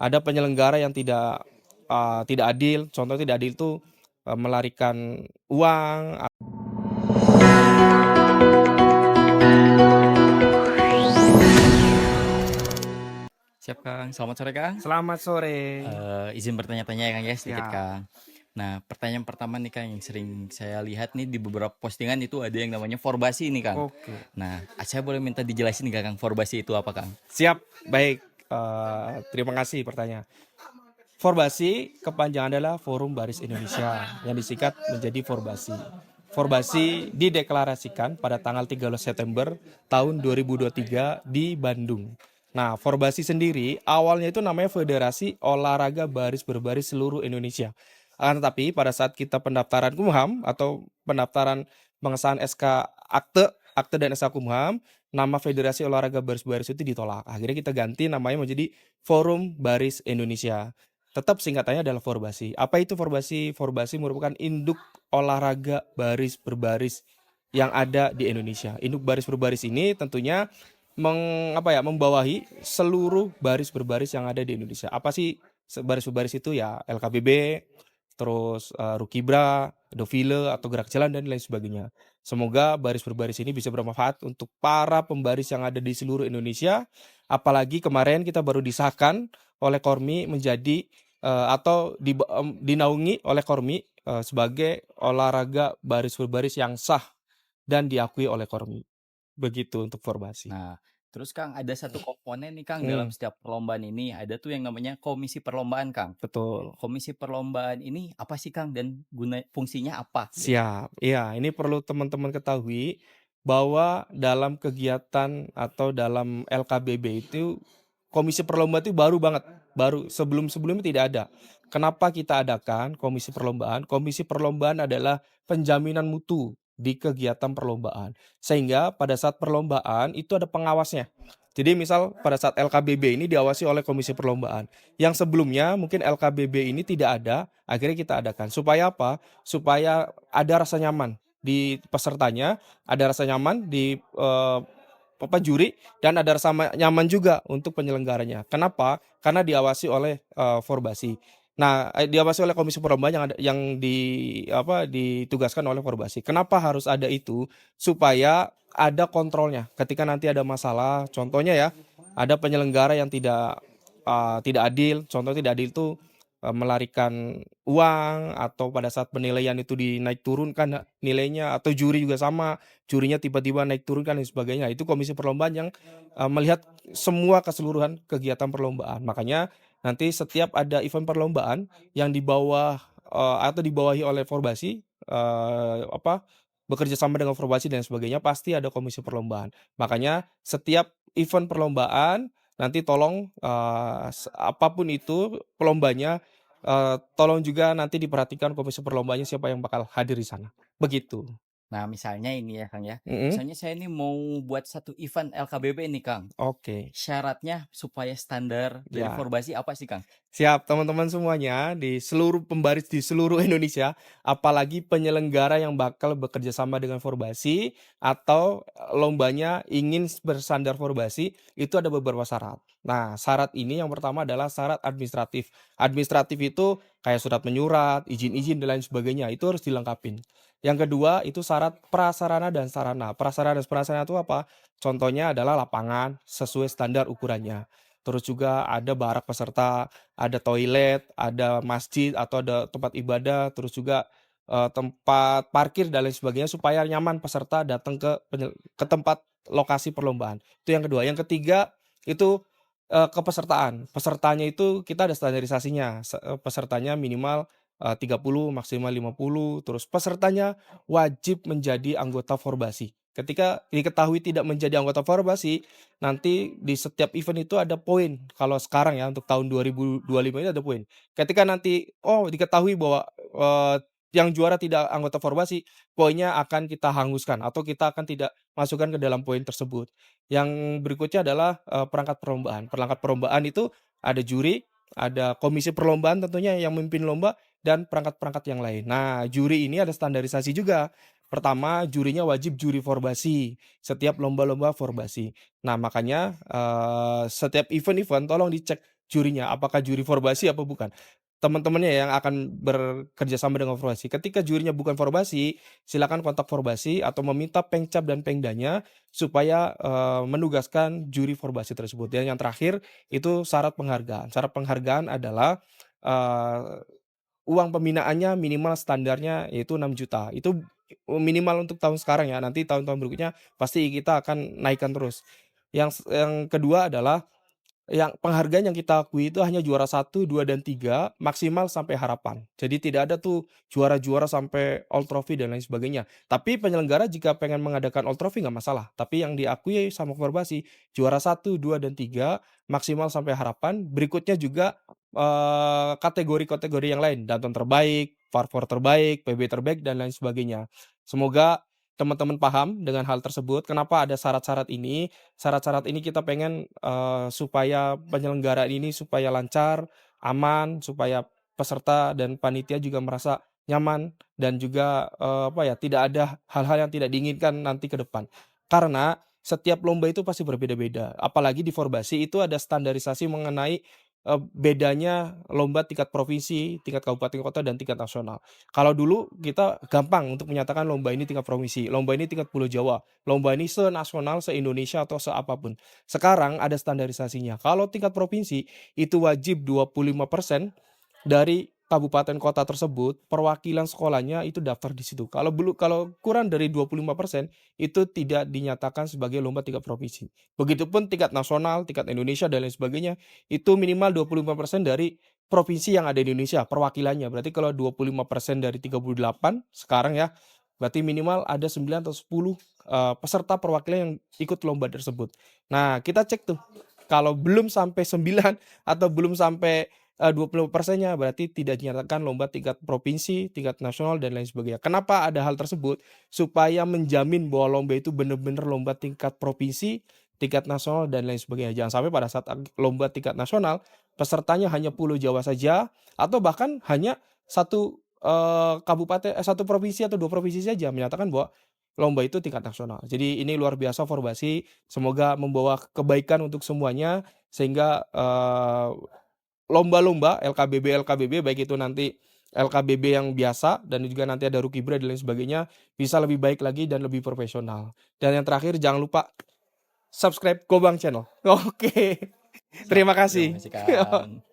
ada penyelenggara yang tidak adil. Contoh tidak adil itu melarikan uang. Siap Kang, selamat sore Kang. Selamat sore. Izin bertanya-tanya ya Kang ya sedikit Siap. Kang. Nah pertanyaan pertama nih Kang yang sering saya lihat nih di beberapa postingan itu ada yang namanya forbasi nih Kang. Oke. Nah saya boleh minta dijelasin nggak Kang forbasi itu apa Kang? Siap. Baik. Terima kasih pertanyaan. Forbasi kepanjangan adalah Forum Baris Indonesia yang disingkat menjadi Forbasi. Forbasi dideklarasikan pada tanggal 13 September tahun 2023 di Bandung. Nah, Forbasi sendiri awalnya itu namanya Federasi Olahraga Baris Berbaris Seluruh Indonesia. Akan tetapi pada saat kita pendaftaran Kumham atau pendaftaran pengesahan SK akte dan SK Kumham, nama Federasi Olahraga Baris Baris itu ditolak. Akhirnya kita ganti namanya menjadi Forum Baris Indonesia. Tetap singkatannya adalah Forbasi. Apa itu Forbasi? Forbasi merupakan induk olahraga baris berbaris yang ada di Indonesia. Induk baris berbaris ini tentunya membawahi seluruh baris berbaris yang ada di Indonesia. Apa sih baris berbaris itu? Ya LKBB, terus Rukibra, Dovile atau Gerak Jalan dan lain sebagainya. Semoga baris berbaris ini bisa bermanfaat untuk para pembaris yang ada di seluruh Indonesia. Apalagi kemarin kita baru disahkan oleh Kormi menjadi atau dinaungi oleh Kormi sebagai olahraga baris berbaris yang sah dan diakui oleh Kormi. Begitu untuk Forbasi. Nah terus Kang ada satu komponen nih Kang dalam Hmm, setiap perlombaan ini ada tuh yang namanya komisi perlombaan Kang. betul. Komisi perlombaan ini apa sih Kang dan fungsinya apa gitu? Siap. Iya, ini perlu teman-teman ketahui bahwa dalam kegiatan atau dalam LKBB itu komisi perlombaan itu baru banget, baru sebelumnya tidak ada. Kenapa kita adakan komisi perlombaan? Komisi perlombaan adalah penjaminan mutu di kegiatan perlombaan. Sehingga pada saat perlombaan itu ada pengawasnya. Jadi misal pada saat LKBB ini diawasi oleh komisi perlombaan. Yang sebelumnya mungkin LKBB ini tidak ada, akhirnya kita adakan. Supaya apa? Supaya ada rasa nyaman di pesertanya, ada rasa nyaman di juri, dan ada rasa nyaman juga untuk penyelenggaranya. Kenapa? Karena diawasi oleh Forbasi. Nah, diawasi oleh komisi perlombaan yang ditugaskan oleh Forbasi. Kenapa harus ada itu? Supaya ada kontrolnya. Ketika nanti ada masalah, contohnya ya, ada penyelenggara yang tidak adil. Contoh tidak adil itu melarikan uang atau pada saat penilaian itu dinaik turunkan nilainya, atau juri juga sama, jurinya tiba-tiba naik turunkan dan sebagainya. Itu komisi perlombaan yang melihat semua keseluruhan kegiatan perlombaan. Makanya nanti setiap ada event perlombaan yang di bawah atau dibawahi oleh Forbasi, bekerja sama dengan Forbasi dan sebagainya, pasti ada komisi perlombaan. Makanya setiap event perlombaan nanti tolong apapun itu pelombanya, tolong juga nanti diperhatikan komisi perlombanya siapa yang bakal hadir di sana. Begitu. Nah misalnya ini ya Kang ya, Mhm. misalnya saya ini mau buat satu event LKBB nih Kang. Oke. Syaratnya supaya standar dari Ya. Forbasi apa sih, Kang? Siap, teman-teman semuanya di seluruh pembaris di seluruh Indonesia, apalagi penyelenggara yang bakal bekerja sama dengan Forbasi atau lombanya ingin bersandar Forbasi, itu ada beberapa syarat. Nah, syarat ini yang pertama adalah syarat administratif. Administratif itu kayak surat menyurat, izin-izin dan lain sebagainya, itu harus dilengkapin. Yang kedua itu syarat prasarana dan sarana. Prasarana dan prasarana itu apa? Contohnya adalah lapangan sesuai standar ukurannya. Terus juga ada barak peserta, ada toilet, ada masjid atau ada tempat ibadah, terus juga tempat parkir dan lain sebagainya supaya nyaman peserta datang ke tempat lokasi perlombaan. Itu yang kedua. Yang ketiga itu kepesertaan. Pesertanya itu kita ada standarisasinya. Pesertanya minimal 30, maksimal 50, terus pesertanya wajib menjadi anggota Forbasi. Ketika diketahui tidak menjadi anggota Forbasi, nanti di setiap event itu ada poin. Kalau sekarang ya untuk tahun 2025 ini ada poin. Ketika nanti diketahui bahwa yang juara tidak anggota Forbasi, poinnya akan kita hanguskan atau kita akan tidak masukkan ke dalam poin tersebut. Yang berikutnya adalah perangkat perlombaan. Perangkat perlombaan itu ada juri, ada komisi perlombaan tentunya yang memimpin lomba dan perangkat-perangkat yang lain. Nah, juri ini ada standarisasi juga. Pertama, jurinya wajib juri Forbasi, setiap lomba-lomba Forbasi. Nah, makanya setiap event-event tolong dicek jurinya, apakah juri Forbasi apa bukan. Teman-temannya yang akan bekerja sama dengan Forbasi. Ketika jurinya bukan Forbasi, silakan kontak Forbasi atau meminta Pengcap dan Pengdanya supaya menugaskan juri Forbasi tersebut. Dan yang terakhir itu syarat penghargaan. Syarat penghargaan adalah eh, uang pembinaannya minimal standarnya yaitu 6 juta. Itu minimal untuk tahun sekarang ya. Nanti tahun-tahun berikutnya pasti kita akan naikkan terus. Yang kedua adalah yang penghargaan yang kita akui itu hanya juara 1, 2, dan 3 maksimal sampai harapan. Jadi tidak ada tuh juara-juara sampai All Trophy dan lain sebagainya. Tapi penyelenggara jika pengen mengadakan All Trophy nggak masalah. Tapi yang diakui sama Forbasi juara 1, 2, dan 3 maksimal sampai harapan. Berikutnya juga kategori-kategori yang lain, danton terbaik, Farfor terbaik, PB terbaik, dan lain sebagainya. Semoga teman-teman paham dengan hal tersebut. Kenapa ada syarat-syarat ini? Syarat-syarat ini kita pengen supaya penyelenggaraan ini supaya lancar, aman, supaya peserta dan panitia juga merasa nyaman dan juga tidak ada hal-hal yang tidak diinginkan nanti ke depan. Karena setiap lomba itu pasti berbeda-beda. Apalagi di Forbasi itu ada standarisasi mengenai bedanya lomba tingkat provinsi, tingkat kabupaten kota, dan tingkat nasional. Kalau dulu kita gampang untuk menyatakan lomba ini tingkat provinsi, lomba ini tingkat Pulau Jawa, lomba ini se-nasional, se-Indonesia, atau seapapun. Sekarang ada standarisasinya. Kalau tingkat provinsi itu wajib 25% dari kabupaten kota tersebut, perwakilan sekolahnya itu daftar di situ. Kalau kurang dari 25% itu tidak dinyatakan sebagai lomba tingkat provinsi. Begitupun tingkat nasional, tingkat Indonesia, dan lain sebagainya, itu minimal 25% dari provinsi yang ada di Indonesia, perwakilannya. Berarti kalau 25% dari 38 sekarang ya, berarti minimal ada 9 atau 10 peserta perwakilan yang ikut lomba tersebut. Nah, kita cek tuh. Kalau belum sampai 9 atau belum sampai 20%-nya berarti tidak dinyatakan lomba tingkat provinsi, tingkat nasional, dan lain sebagainya. Kenapa ada hal tersebut? Supaya menjamin bahwa lomba itu benar-benar lomba tingkat provinsi, tingkat nasional, dan lain sebagainya. Jangan sampai pada saat lomba tingkat nasional, pesertanya hanya Pulau Jawa saja, atau bahkan hanya satu kabupaten, satu provinsi atau 2 provinsi saja menyatakan bahwa lomba itu tingkat nasional. Jadi ini luar biasa Forbasi, semoga membawa kebaikan untuk semuanya sehingga lomba-lomba LKBB baik itu nanti LKBB yang biasa dan juga nanti ada Rookie Brand dan lain sebagainya bisa lebih baik lagi dan lebih profesional. Dan yang terakhir jangan lupa subscribe Gobang Channel. Oke. Siap, Terima terima kasih. kasih Kang.